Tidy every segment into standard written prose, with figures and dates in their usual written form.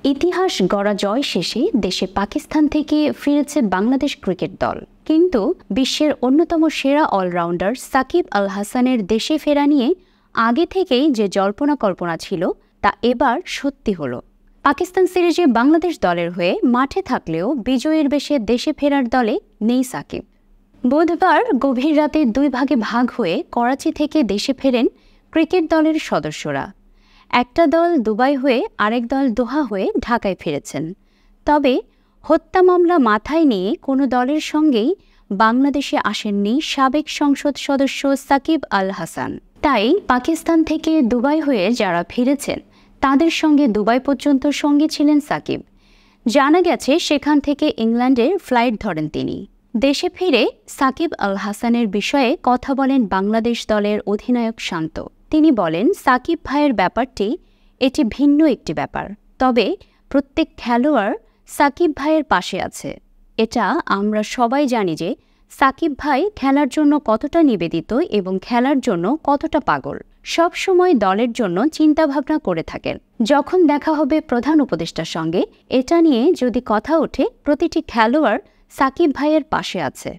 ইতিহাস গড়া জয় শেষে দেশে পাকিস্তান থেকে ফিরেছে বাংলাদেশ ক্রিকেট দল। কিন্তু বিশ্বের অন্যতম সেরা অলরাউন্ডার সাকিব আল হাসানের দেশে ফেরা নিয়ে আগে থেকেই যে জল্পনা কল্পনা ছিল তা এবার সত্যি হলো। পাকিস্তান সিরিজে বাংলাদেশ দলের হয়ে মাঠে থাকলেও বিজয়ীর বেশে দেশে ফেরার দলে নেই সাকিব। বুধবার গভীর রাতে দুই ভাগে ভাগ হয়ে করাচি থেকে দেশে ফেরেন ক্রিকেট দলের সদস্যরা। একটা দল দুবাই হয়ে আরেক দল দোহা হয়ে ঢাকায় ফিরেছেন। তবে হত্যা মামলা মাথায় নিয়ে কোনো দলের সঙ্গেই বাংলাদেশে আসেননি সাবেক সংসদ সদস্য সাকিব আল হাসান। তাই পাকিস্তান থেকে দুবাই হয়ে যারা ফিরেছেন তাদের সঙ্গে দুবাই পর্যন্ত সঙ্গী ছিলেন সাকিব। জানা গেছে সেখান থেকে ইংল্যান্ডের ফ্লাইট ধরেন তিনি। দেশে ফিরে সাকিব আল হাসানের বিষয়ে কথা বলেন বাংলাদেশ দলের অধিনায়ক শান্ত। তিনি বলেন, সাকিব ভাইয়ের ব্যাপারটি এটি ভিন্ন একটি ব্যাপার। তবে প্রত্যেক খেলোয়াড় সাকিব ভাইয়ের পাশে আছে। এটা আমরা সবাই জানি যে সাকিব ভাই খেলার জন্য কতটা নিবেদিত এবং খেলার জন্য কতটা পাগল। সব সময় দলের জন্য চিন্তাভাবনা করে থাকেন। যখন দেখা হবে প্রধান উপদেষ্টার সঙ্গে এটা নিয়ে যদি কথা ওঠে, প্রতিটি খেলোয়াড় সাকিব ভাইয়ের পাশে আছে।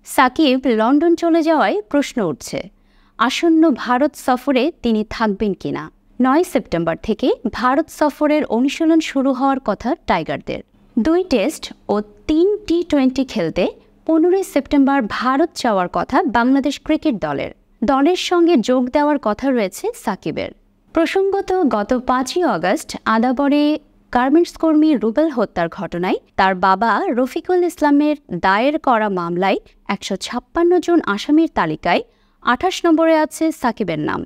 সাকিব লন্ডন চলে যাওয়ায় প্রশ্ন উঠছে, আসন্ন ভারত সফরে তিনি থাকবেন কিনা। 9 সেপ্টেম্বর থেকে ভারত সফরের অনুশীলন শুরু হওয়ার কথা টাইগারদের। 2 টেস্ট ও 3 টি-20 খেলতে 15 সেপ্টেম্বর ভারত যাওয়ার কথা বাংলাদেশ ক্রিকেট দলের। দলের সঙ্গে যোগ দেওয়ার কথা রয়েছে সাকিবের। প্রসঙ্গত, গত 5ই আগস্ট আদাবরে গার্মেন্টস কর্মী রুবেল হত্যার ঘটনায় তার বাবা রফিকুল ইসলামের দায়ের করা মামলায় 156 জন আসামির তালিকায় 28 নম্বরে আছে সাকিবের নাম।